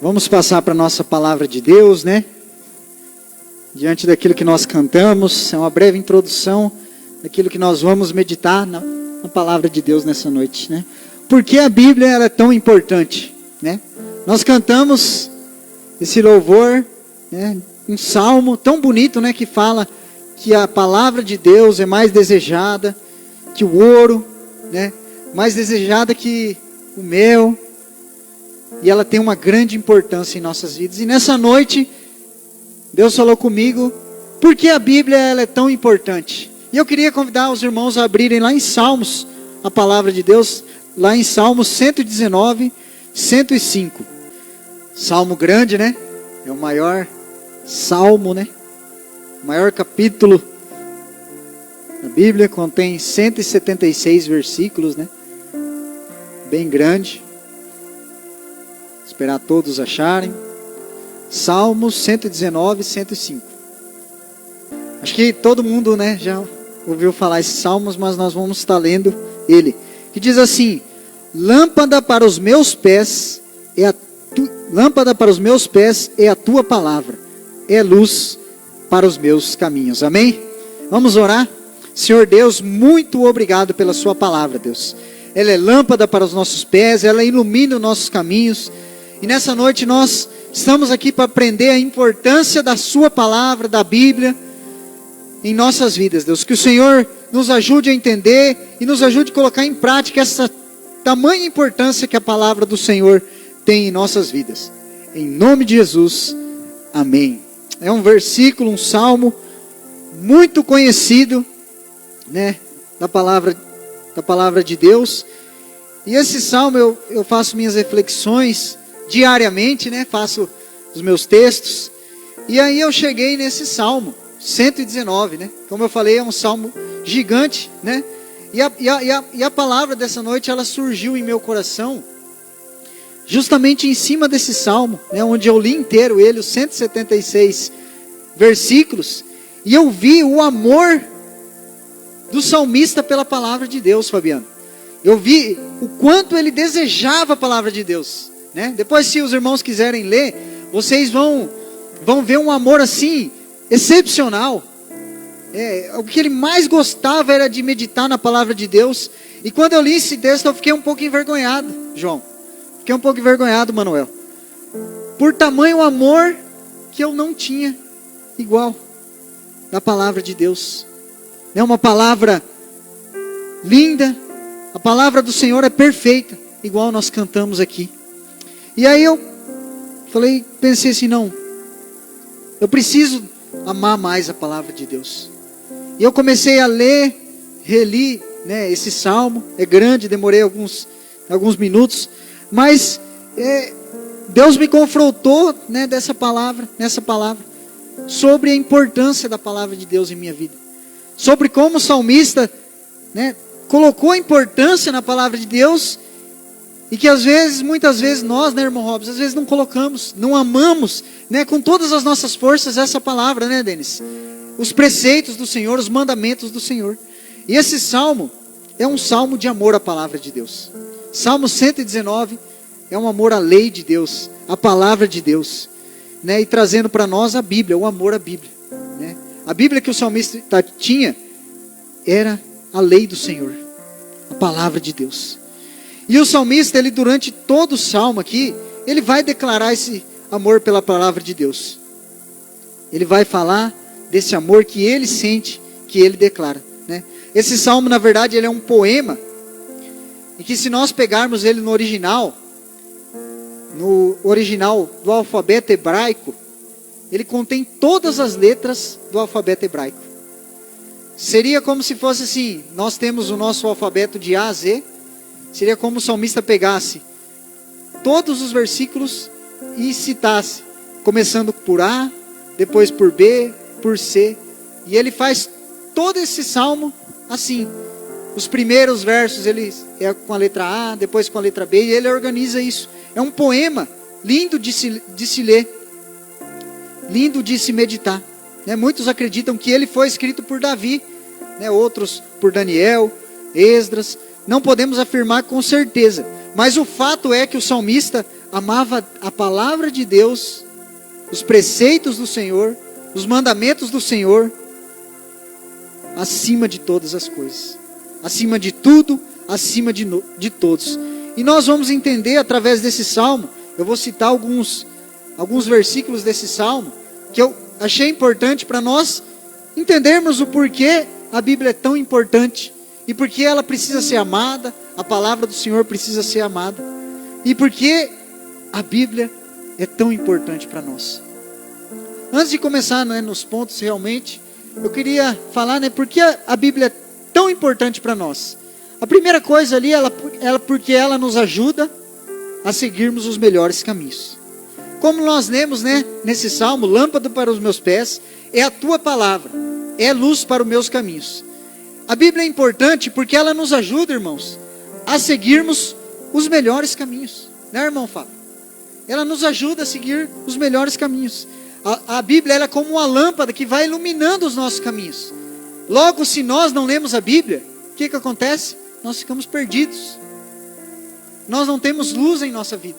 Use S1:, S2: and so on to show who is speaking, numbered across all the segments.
S1: Vamos passar para a nossa palavra de Deus, né? Diante daquilo que nós cantamos, é uma breve introdução daquilo que nós vamos meditar na palavra de Deus nessa noite, né? Por que a Bíblia ela é tão importante, né? Nós cantamos esse louvor, né? Um salmo tão bonito, né? Que fala que a palavra de Deus é mais desejada que o ouro, né? Mais desejada que o mel. E ela tem uma grande importância em nossas vidas. E nessa noite, Deus falou comigo, por que a Bíblia ela é tão importante? E eu queria convidar os irmãos a abrirem lá em Salmos, a palavra de Deus, lá em Salmos 119, 105. Salmo grande, né? É o maior salmo, né? O maior capítulo da Bíblia, contém 176 versículos, né? Bem grande. Esperar todos acharem. Salmos 119, 105. Acho que todo mundo, né, já ouviu falar esses salmos, mas nós vamos estar lendo ele. Que diz assim: lâmpada para os meus pés é a tua palavra, é luz para os meus caminhos. Amém? Vamos orar? Senhor Deus, muito obrigado pela sua palavra, Deus. Ela é lâmpada para os nossos pés, ela ilumina os nossos caminhos. E nessa noite nós estamos aqui para aprender a importância da sua palavra, da Bíblia, em nossas vidas, Deus. Que o Senhor nos ajude a entender e nos ajude a colocar em prática essa tamanha importância que a palavra do Senhor tem em nossas vidas. Em nome de Jesus, amém. É um versículo, um salmo muito conhecido, né, da palavra de Deus. E esse salmo eu faço minhas reflexões diariamente, né? Faço os meus textos. E aí eu cheguei nesse salmo 119, né? Como eu falei, é um salmo gigante, né? E a palavra dessa noite, ela surgiu em meu coração justamente em cima desse salmo, né? Onde eu li inteiro ele, os 176 versículos. E eu vi o amor do salmista pela palavra de Deus, Fabiano. Eu vi o quanto ele desejava a palavra de Deus, né? Depois, se os irmãos quiserem ler, vocês vão ver um amor assim, excepcional. O que ele mais gostava era de meditar na palavra de Deus. E quando eu li esse texto, eu fiquei um pouco envergonhado, João. Fiquei um pouco envergonhado, Manuel. Por tamanho amor que eu não tinha igual da palavra de Deus. É uma palavra linda. A palavra do Senhor é perfeita, igual nós cantamos aqui. E aí eu pensei assim, não, eu preciso amar mais a palavra de Deus. E eu comecei a ler, reli, né, esse salmo. É grande, demorei alguns minutos, mas Deus me confrontou, né, nessa palavra, sobre a importância da palavra de Deus em minha vida. Sobre como o salmista, né, colocou a importância na palavra de Deus. E que muitas vezes nós, né, irmão Robson, às vezes não colocamos, não amamos, né, com todas as nossas forças essa palavra, né, Denis? Os preceitos do Senhor, os mandamentos do Senhor. E esse salmo é um salmo de amor à palavra de Deus. Salmo 119 é um amor à lei de Deus, à palavra de Deus, né, e trazendo para nós a Bíblia, o amor à Bíblia, né? A Bíblia que o salmista tinha era a lei do Senhor, a palavra de Deus. E o salmista, ele durante todo o salmo aqui, ele vai declarar esse amor pela palavra de Deus. Ele vai falar desse amor que ele sente, que ele declara, né? Esse salmo, na verdade, ele é um poema, e que se nós pegarmos ele no original do alfabeto hebraico, ele contém todas as letras do alfabeto hebraico. Seria como se fosse assim, nós temos o nosso alfabeto de A a Z. Seria como o salmista pegasse todos os versículos e citasse, começando por A, depois por B, por C. E ele faz todo esse salmo assim. Os primeiros versos ele é com a letra A, depois com a letra B, e ele organiza isso. É um poema lindo de se ler, lindo de se meditar, né? Muitos acreditam que ele foi escrito por Davi, né? Outros por Daniel, Esdras. Não podemos afirmar com certeza, mas o fato é que o salmista amava a palavra de Deus, os preceitos do Senhor, os mandamentos do Senhor, acima de todas as coisas, acima de tudo, acima de todos. E nós vamos entender através desse salmo. Eu vou citar alguns versículos desse salmo que eu achei importante para nós entendermos o porquê a Bíblia é tão importante e porquê ela precisa ser amada, a palavra do Senhor precisa ser amada, e porquê a Bíblia é tão importante para nós. Antes de começar, né, nos pontos realmente, eu queria falar, né, por que a Bíblia é tão importante para nós. A primeira coisa ali, porque ela nos ajuda a seguirmos os melhores caminhos. Como nós lemos, né, nesse salmo, lâmpada para os meus pés é a tua palavra, é luz para os meus caminhos. A Bíblia é importante porque ela nos ajuda, irmãos, a seguirmos os melhores caminhos. Né, irmão Fábio? Ela nos ajuda a seguir os melhores caminhos. A Bíblia ela é como uma lâmpada que vai iluminando os nossos caminhos. Logo, se nós não lemos a Bíblia, o que acontece? Nós ficamos perdidos. Nós não temos luz em nossa vida.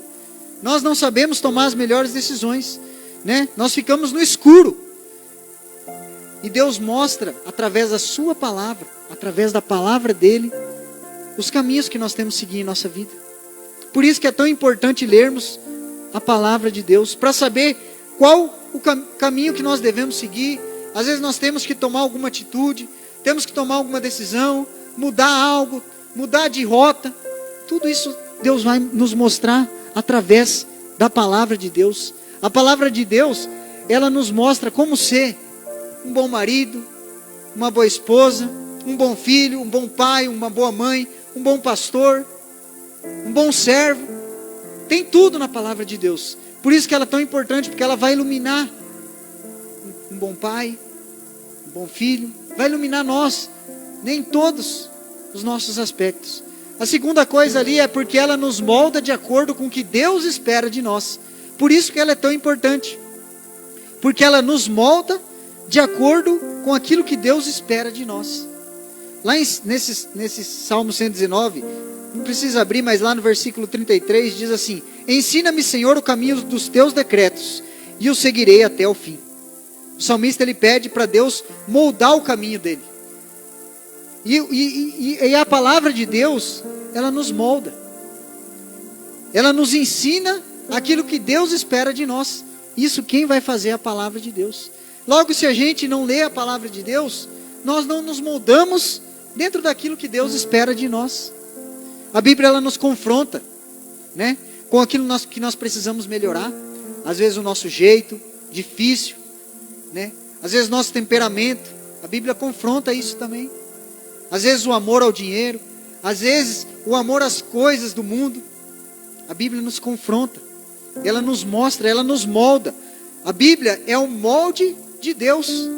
S1: Nós não sabemos tomar as melhores decisões, né? Nós ficamos no escuro. E Deus mostra, através da sua palavra, através da palavra dele, os caminhos que nós temos que seguir em nossa vida. Por isso que é tão importante lermos a palavra de Deus, para saber qual o caminho que nós devemos seguir. Às vezes nós temos que tomar alguma atitude, temos que tomar alguma decisão, mudar algo, mudar de rota. Tudo isso Deus vai nos mostrar através da palavra de Deus. A palavra de Deus, ela nos mostra como ser um bom marido, uma boa esposa, um bom filho, um bom pai, uma boa mãe, um bom pastor, um bom servo. Tem tudo na palavra de Deus. Por isso que ela é tão importante, porque ela vai iluminar um bom pai, um bom filho, vai iluminar nós, nem todos os nossos aspectos. A segunda coisa ali é porque ela nos molda de acordo com o que Deus espera de nós. Por isso que ela é tão importante. Porque ela nos molda de acordo com aquilo que Deus espera de nós. Lá nesse Salmo 119, não precisa abrir, mas lá no versículo 33 diz assim: ensina-me, Senhor, o caminho dos teus decretos, e o seguirei até o fim. O salmista ele pede para Deus moldar o caminho dele. E a palavra de Deus, ela nos molda. Ela nos ensina aquilo que Deus espera de nós. Isso quem vai fazer é a palavra de Deus. Logo, se a gente não lê a palavra de Deus, nós não nos moldamos dentro daquilo que Deus espera de nós. A Bíblia ela nos confronta, né, com aquilo que nós precisamos melhorar. Às vezes o nosso jeito difícil, né? Às vezes o nosso temperamento. A Bíblia confronta isso também. Às vezes o amor ao dinheiro, às vezes o amor às coisas do mundo. A Bíblia nos confronta, ela nos mostra, ela nos molda. A Bíblia é o molde de Deus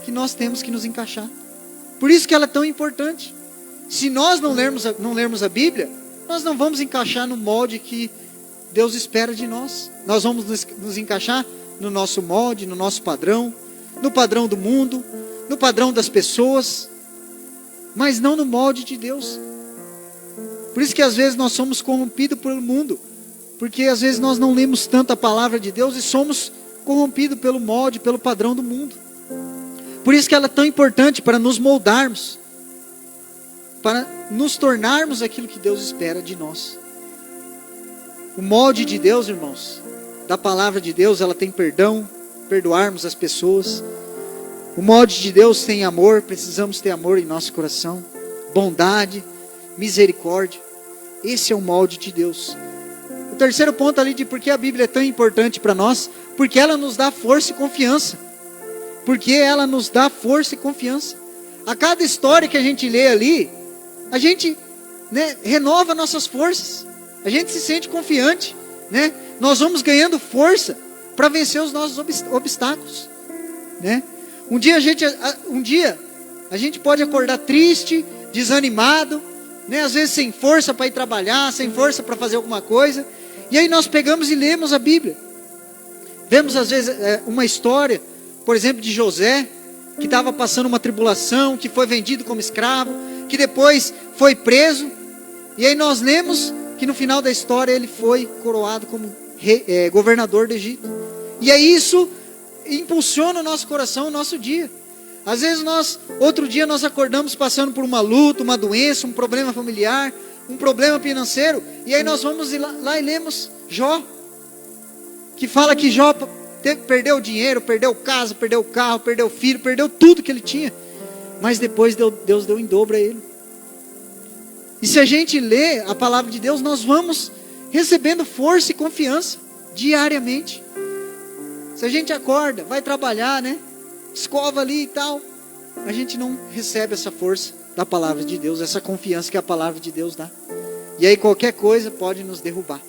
S1: que nós temos que nos encaixar. Por isso que ela é tão importante. Se nós não lermos a Bíblia, nós não vamos encaixar no molde que Deus espera de nós. Nós vamos nos encaixar no nosso molde, no nosso padrão, no padrão do mundo, no padrão das pessoas, mas não no molde de Deus. Por isso que às vezes nós somos corrompidos pelo mundo, porque às vezes nós não lemos tanto a palavra de Deus e somos corrompidos pelo molde, pelo padrão do mundo. Por isso que ela é tão importante para nos moldarmos, para nos tornarmos aquilo que Deus espera de nós. O molde de Deus, irmãos, da palavra de Deus, ela tem perdão, perdoarmos as pessoas. O molde de Deus tem amor, precisamos ter amor em nosso coração, bondade, misericórdia. Esse é o molde de Deus. O terceiro ponto ali de por que a Bíblia é tão importante para nós, porque ela nos dá força e confiança. Porque ela nos dá força e confiança. A cada história que a gente lê ali, a gente, né, renova nossas forças. A gente se sente confiante, né? Nós vamos ganhando força para vencer os nossos obstáculos, né? Um dia a gente pode acordar triste, desanimado, né? Às vezes sem força para ir trabalhar, sem força para fazer alguma coisa. E aí nós pegamos e lemos a Bíblia. Vemos às vezes uma história, por exemplo, de José, que estava passando uma tribulação, que foi vendido como escravo, que depois foi preso. E aí nós lemos que no final da história ele foi coroado como governador do Egito. E aí isso impulsiona o nosso coração, o nosso dia. Às vezes outro dia nós acordamos passando por uma luta, uma doença, um problema familiar, um problema financeiro, e aí nós vamos lá e lemos Jó, que fala que Jó perdeu o dinheiro, perdeu casa, perdeu o carro, perdeu o filho, perdeu tudo que ele tinha, mas depois Deus deu em dobro a ele. E se a gente lê a palavra de Deus, nós vamos recebendo força e confiança diariamente. Se a gente acorda, vai trabalhar, né? Escova ali e tal, a gente não recebe essa força da palavra de Deus, essa confiança que a palavra de Deus dá. E aí qualquer coisa pode nos derrubar.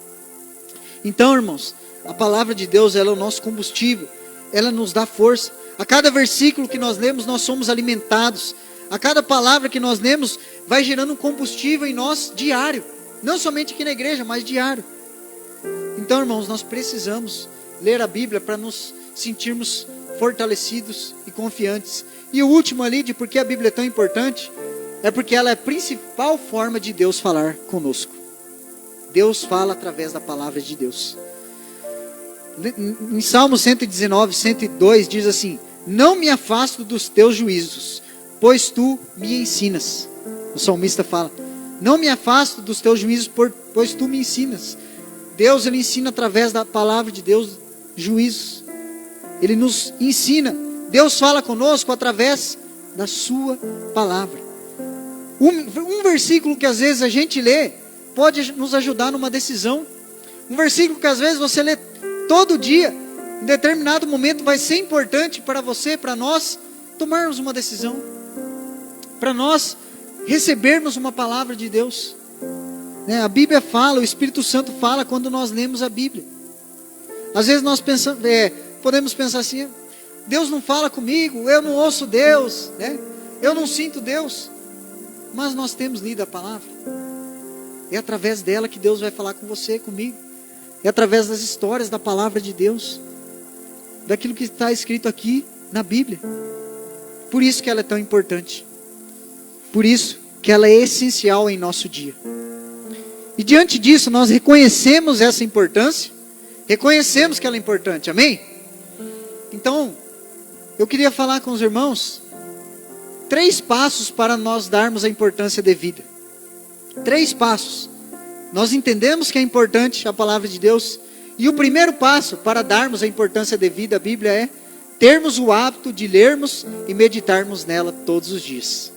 S1: Então, irmãos, a palavra de Deus, ela é o nosso combustível, ela nos dá força. A cada versículo que nós lemos, nós somos alimentados. A cada palavra que nós lemos, vai gerando um combustível em nós diário. Não somente aqui na igreja, mas diário. Então, irmãos, nós precisamos ler a Bíblia para nos sentirmos fortalecidos e confiantes. E o último ali, de por que a Bíblia é tão importante, é porque ela é a principal forma de Deus falar conosco. Deus fala através da palavra de Deus. Em Salmo 119, 102 diz assim: não me afasto dos teus juízos, pois tu me ensinas. O salmista fala: não me afasto dos teus juízos, pois tu me ensinas. Deus, ele ensina através da palavra de Deus juízos. Ele nos ensina. Deus fala conosco através da sua palavra. Um versículo que às vezes a gente lê pode nos ajudar numa decisão. Um versículo que às vezes você lê todo dia, em determinado momento vai ser importante para você, para nós tomarmos uma decisão, para nós recebermos uma palavra de Deus. A Bíblia fala, o Espírito Santo fala quando nós lemos a Bíblia. Às vezes nós podemos pensar assim: Deus não fala comigo, eu não ouço Deus, né? Eu não sinto Deus. Mas nós temos lido a palavra. É através dela que Deus vai falar com você, comigo. É através das histórias da palavra de Deus, daquilo que está escrito aqui na Bíblia. Por isso que ela é tão importante. Por isso que ela é essencial em nosso dia. E diante disso, nós reconhecemos essa importância. Reconhecemos que ela é importante, amém? Então, eu queria falar com os irmãos 3 passos para nós darmos a importância devida. 3 passos. Nós entendemos que é importante a palavra de Deus. E o primeiro passo para darmos a importância devida à Bíblia é termos o hábito de lermos e meditarmos nela todos os dias.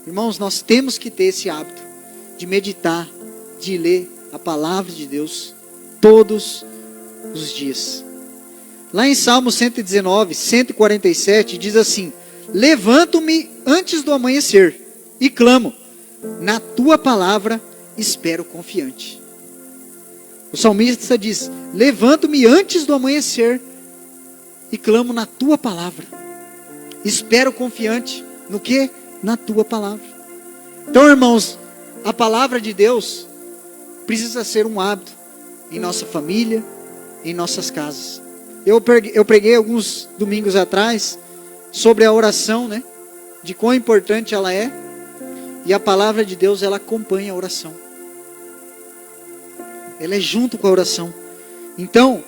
S1: Irmãos, nós temos que ter esse hábito de meditar, de ler a palavra de Deus todos os dias. Lá em Salmo 119, 147, diz assim: levanto-me antes do amanhecer e clamo, na tua palavra espero confiante. O salmista diz: levanto-me antes do amanhecer e clamo na tua palavra. Espero confiante no que? Na tua palavra. Então, irmãos, a palavra de Deus precisa ser um hábito em nossa família, em nossas casas. Eu preguei alguns domingos atrás sobre a oração, né? De quão importante ela é. E a palavra de Deus, ela acompanha a oração. Ela é junto com a oração. Então,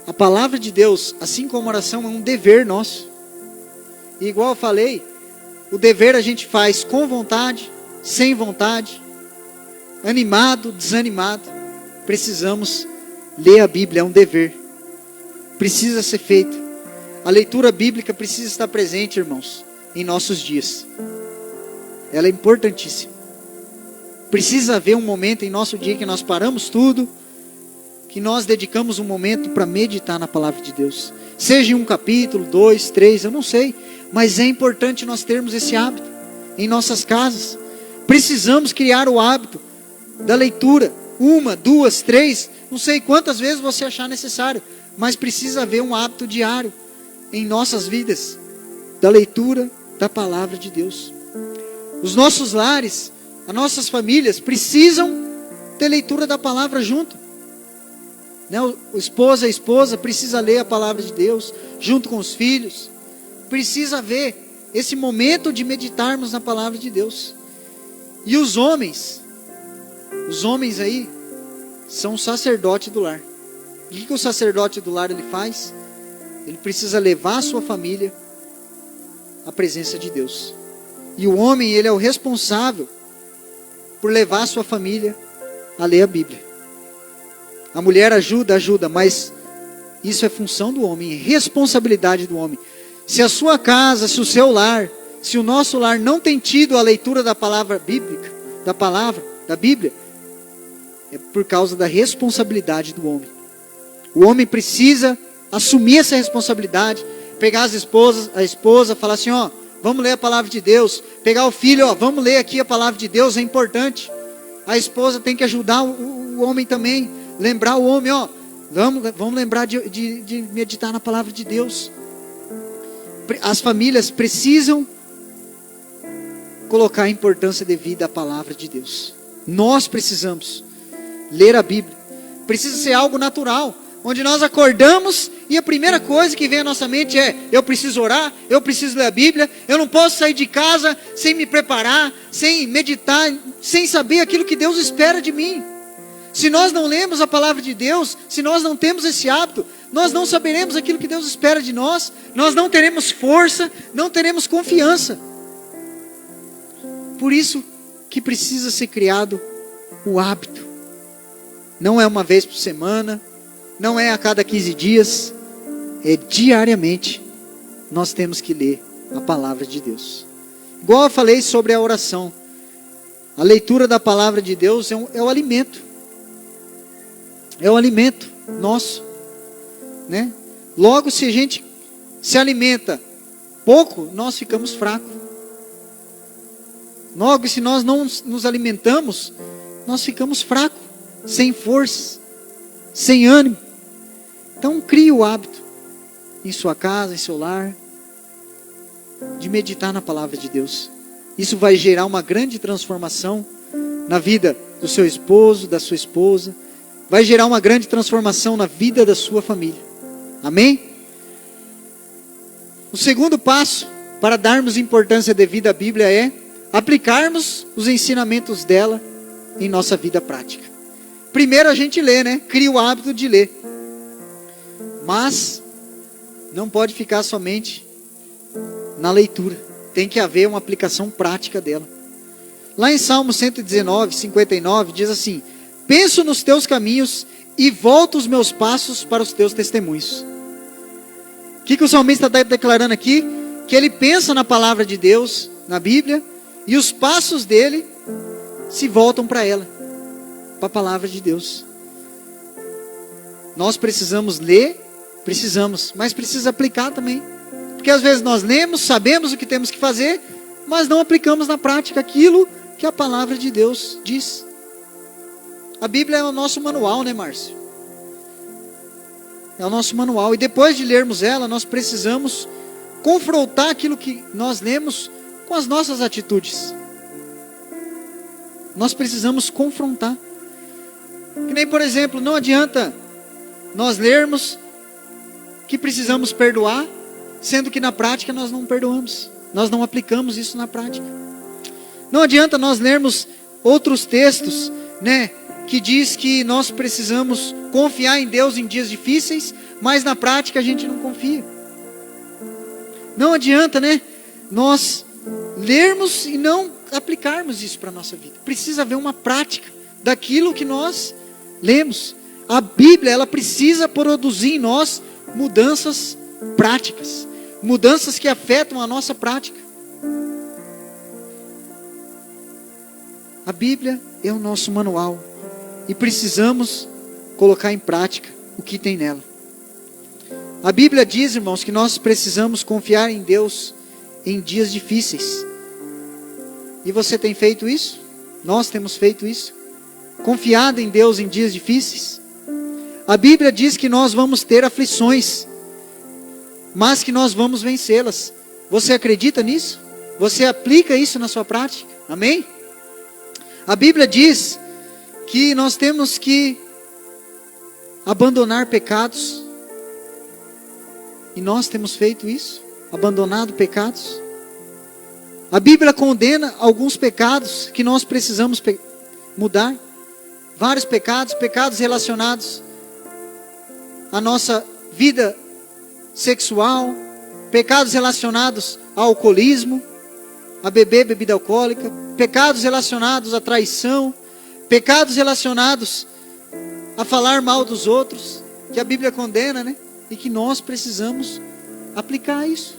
S1: a palavra de Deus, assim como a oração, é um dever nosso. E igual eu falei, o dever a gente faz com vontade, sem vontade, animado, desanimado. Precisamos ler a Bíblia, é um dever. Precisa ser feito. A leitura bíblica precisa estar presente, irmãos, em nossos dias. Ela é importantíssima. Precisa haver um momento em nosso dia que nós paramos tudo, que nós dedicamos um momento para meditar na palavra de Deus. Seja em um capítulo, 2, 3, eu não sei. Mas é importante nós termos esse hábito em nossas casas. Precisamos criar o hábito da leitura. 1, 2, 3, não sei quantas vezes você achar necessário. Mas precisa haver um hábito diário em nossas vidas da leitura da palavra de Deus. Os nossos lares, as nossas famílias precisam ter leitura da palavra junto. O esposo e a esposa precisa ler a palavra de Deus junto com os filhos. Precisa haver esse momento de meditarmos na palavra de Deus. E os homens aí são o sacerdote do lar. O que o sacerdote do lar ele faz? Ele precisa levar a sua família à presença de Deus. E o homem, ele é o responsável por levar a sua família a ler a Bíblia. A mulher ajuda, mas isso é função do homem, é responsabilidade do homem. Se a sua casa, se o seu lar, se o nosso lar não tem tido a leitura da palavra bíblica, da Bíblia, é por causa da responsabilidade do homem. O homem precisa assumir essa responsabilidade, pegar a esposa, falar assim, ó, vamos ler a palavra de Deus. Pegar o filho, ó, vamos ler aqui a palavra de Deus, é importante. A esposa tem que ajudar o homem também, lembrar o homem, ó, vamos lembrar de meditar na palavra de Deus. As famílias precisam colocar a importância devida à palavra de Deus. Nós precisamos ler a Bíblia. Precisa ser algo natural, onde nós acordamos e a primeira coisa que vem à nossa mente é: eu preciso orar, eu preciso ler a Bíblia, eu não posso sair de casa sem me preparar, sem meditar, sem saber aquilo que Deus espera de mim. Se nós não lemos a palavra de Deus, se nós não temos esse hábito, nós não saberemos aquilo que Deus espera de nós, nós não teremos força, não teremos confiança. Por isso que precisa ser criado o hábito. Não é uma vez por semana, não é a cada 15 dias, é diariamente nós temos que ler a palavra de Deus. Igual eu falei sobre a oração, a leitura da palavra de Deus é o alimento. É o alimento nosso, né? Logo, se a gente se alimenta pouco, nós ficamos fracos. Logo, se nós não nos alimentamos, nós ficamos fracos, sem força, sem ânimo. Então, crie o hábito em sua casa, em seu lar, de meditar na palavra de Deus. Isso vai gerar uma grande transformação na vida do seu esposo, da sua esposa. Vai gerar uma grande transformação na vida da sua família. Amém? O segundo passo para darmos importância devida à Bíblia é aplicarmos os ensinamentos dela em nossa vida prática. Primeiro a gente lê, né? Cria o hábito de ler. Mas não pode ficar somente na leitura. Tem que haver uma aplicação prática dela. Lá em Salmo 119, 59, diz assim: penso nos teus caminhos e volto os meus passos para os teus testemunhos. O que o salmista está declarando aqui? Que ele pensa na palavra de Deus, na Bíblia, e os passos dele se voltam para ela, para a palavra de Deus. Nós precisamos ler, mas precisa aplicar também. Porque às vezes nós lemos, sabemos o que temos que fazer, mas não aplicamos na prática aquilo que a palavra de Deus diz. A Bíblia é o nosso manual, né, Márcio? É o nosso manual. E depois de lermos ela, nós precisamos confrontar aquilo que nós lemos com as nossas atitudes. Nós precisamos confrontar. Que nem, por exemplo, não adianta nós lermos que precisamos perdoar, sendo que na prática nós não perdoamos. Nós não aplicamos isso na prática. Não adianta nós lermos outros textos, né, que diz que nós precisamos confiar em Deus em dias difíceis, mas na prática a gente não confia. Não adianta, né, nós lermos e não aplicarmos isso para a nossa vida. Precisa haver uma prática daquilo que nós lemos. A Bíblia, ela precisa produzir em nós mudanças práticas, mudanças que afetam a nossa prática. A Bíblia é o nosso manual e precisamos colocar em prática o que tem nela. A Bíblia diz, irmãos, que nós precisamos confiar em Deus em dias difíceis. E você tem feito isso? Nós temos feito isso? Confiado em Deus em dias difíceis? A Bíblia diz que nós vamos ter aflições, mas que nós vamos vencê-las. Você acredita nisso? Você aplica isso na sua prática? Amém? A Bíblia diz que nós temos que abandonar pecados. E nós temos feito isso? Abandonado pecados? A Bíblia condena alguns pecados que nós precisamos mudar. Vários pecados relacionados a nossa vida sexual, pecados relacionados ao alcoolismo, a beber bebida alcoólica, pecados relacionados à traição, pecados relacionados a falar mal dos outros, que a Bíblia condena, né? E que nós precisamos aplicar isso.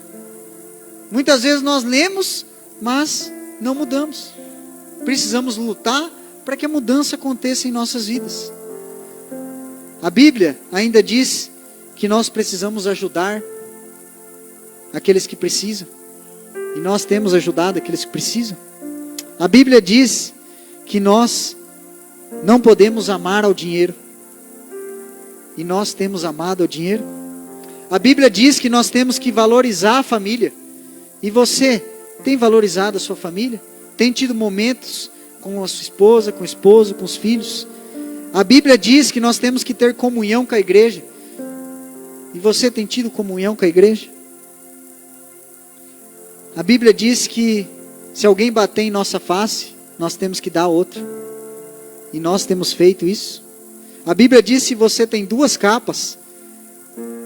S1: Muitas vezes nós lemos, mas não mudamos. Precisamos lutar para que a mudança aconteça em nossas vidas. A Bíblia ainda diz que nós precisamos ajudar aqueles que precisam. E nós temos ajudado aqueles que precisam. A Bíblia diz que nós não podemos amar ao dinheiro. E nós temos amado ao dinheiro. A Bíblia diz que nós temos que valorizar a família. E você tem valorizado a sua família? Tem tido momentos com a sua esposa, com o esposo, com os filhos? A Bíblia diz que nós temos que ter comunhão com a igreja. E você tem tido comunhão com a igreja? A Bíblia diz que se alguém bater em nossa face, nós temos que dar outra. E nós temos feito isso. A Bíblia diz que se você tem 2 capas,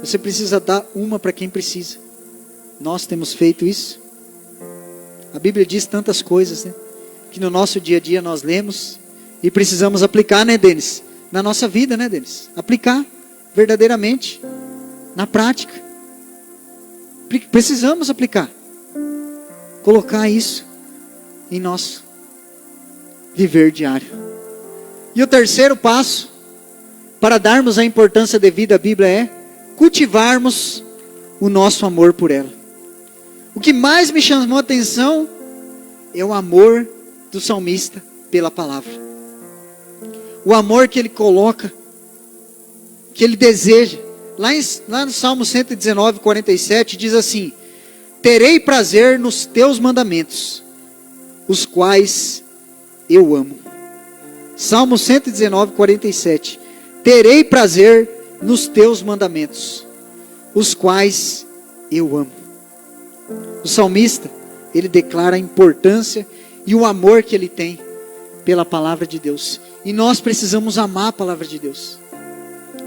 S1: você precisa dar uma para quem precisa. Nós temos feito isso. A Bíblia diz tantas coisas, né? Que no nosso dia a dia nós lemos e precisamos aplicar, né, Denis? Na nossa vida, né, Denis? Aplicar verdadeiramente, na prática. Precisamos aplicar. Colocar isso em nosso viver diário. E o terceiro passo, para darmos a importância devida à Bíblia, é cultivarmos o nosso amor por ela. O que mais me chamou a atenção é o amor do salmista pela palavra. O amor que ele coloca, que ele deseja. Lá no Salmo 119, 47, diz assim: terei prazer nos teus mandamentos, os quais eu amo. Salmo 119, 47. Terei prazer nos teus mandamentos, os quais eu amo. O salmista, ele declara a importância e o amor que ele tem pela palavra de Deus. E nós precisamos amar a palavra de Deus.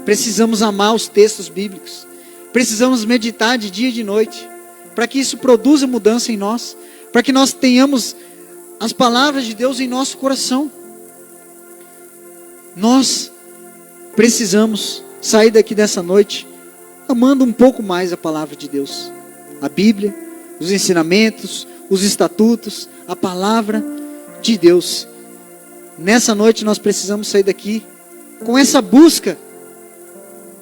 S1: Precisamos amar os textos bíblicos. Precisamos meditar de dia e de noite, para que isso produza mudança em nós, para que nós tenhamos as palavras de Deus em nosso coração. Nós precisamos sair daqui dessa noite amando um pouco mais a palavra de Deus, a Bíblia, os ensinamentos, os estatutos, a palavra de Deus. Nessa noite nós precisamos sair daqui com essa busca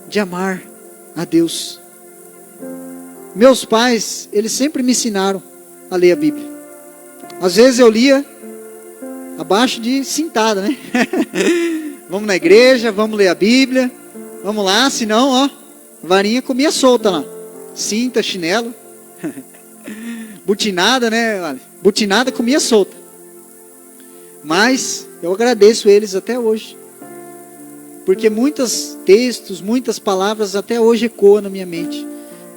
S1: de amar a Deus. Meus pais, eles sempre me ensinaram a ler a Bíblia. Às vezes eu lia abaixo de cintada, né? Vamos na igreja, vamos ler a Bíblia, vamos lá, senão, ó, varinha comia solta lá. Cinta, chinelo, butinada, né? Butinada comia solta. Mas eu agradeço eles até hoje, porque muitos textos, muitas palavras até hoje ecoam na minha mente.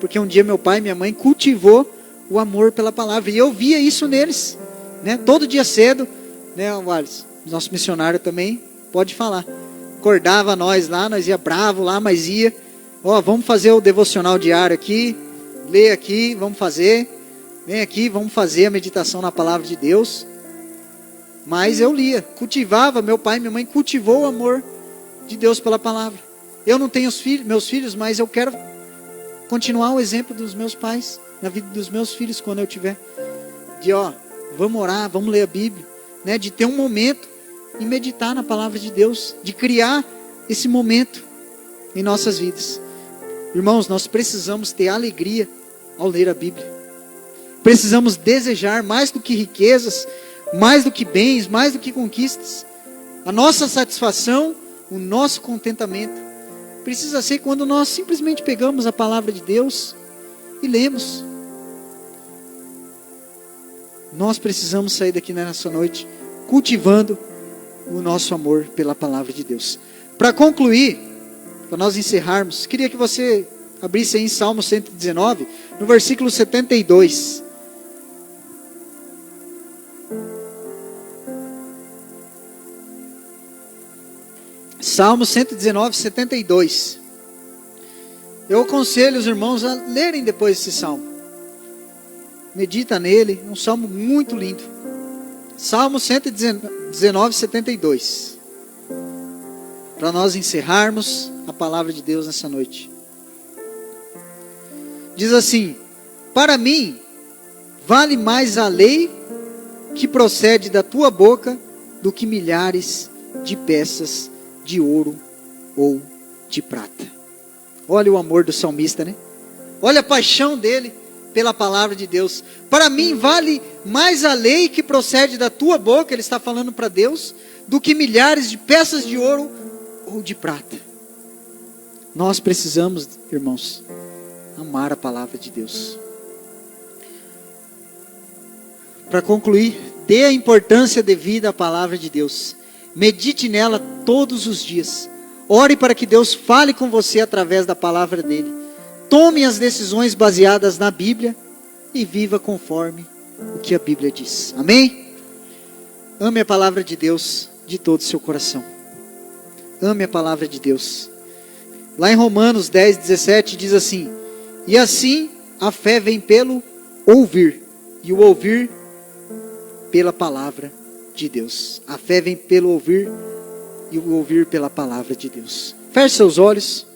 S1: Porque um dia meu pai e minha mãe cultivou o amor pela palavra, e eu via isso neles, né? Todo dia cedo, né, o Wallace, nosso missionário também pode falar, acordava nós lá, nós ia bravo lá, mas ia, ó, vamos fazer o devocional diário aqui, ler aqui, vamos fazer, vem aqui, vamos fazer a meditação na palavra de Deus. Mas eu lia, cultivava, meu pai e minha mãe cultivou o amor de Deus pela palavra. Eu não tenho meus filhos, mas eu quero continuar o exemplo dos meus pais, na vida dos meus filhos, quando eu tiver. De ó, vamos orar, vamos ler a Bíblia, né? De ter um momento e meditar na palavra de Deus, de criar esse momento em nossas vidas. Irmãos, nós precisamos ter alegria ao ler a Bíblia. Precisamos desejar mais do que riquezas, mais do que bens, mais do que conquistas. A nossa satisfação, o nosso contentamento precisa ser quando nós simplesmente pegamos a palavra de Deus e lemos. Nós precisamos sair daqui nessa noite cultivando o nosso amor pela palavra de Deus. Para concluir, para nós encerrarmos, queria que você abrisse aí em Salmo 119, no versículo 72. Salmo 119, 72. Eu aconselho os irmãos a lerem depois esse salmo. Medita nele, um salmo muito lindo. Salmo 119, 72. Para nós encerrarmos a palavra de Deus nessa noite. Diz assim: para mim, vale mais a lei que procede da tua boca do que milhares de peças de ouro ou de prata. Olha o amor do salmista, né? Olha a paixão dele pela palavra de Deus. Para mim vale mais a lei que procede da tua boca, ele está falando para Deus, do que milhares de peças de ouro ou de prata. Nós precisamos, irmãos, amar a palavra de Deus. Para concluir, dê a importância devida à palavra de Deus. Medite nela todos os dias. Ore para que Deus fale com você através da palavra dele. Tome as decisões baseadas na Bíblia e viva conforme o que a Bíblia diz. Amém? Ame a palavra de Deus de todo o seu coração. Ame a palavra de Deus. Lá em Romanos 10, 17 diz assim: e assim a fé vem pelo ouvir, e o ouvir pela palavra de Deus. A fé vem pelo ouvir, e o ouvir pela palavra de Deus. Feche seus olhos.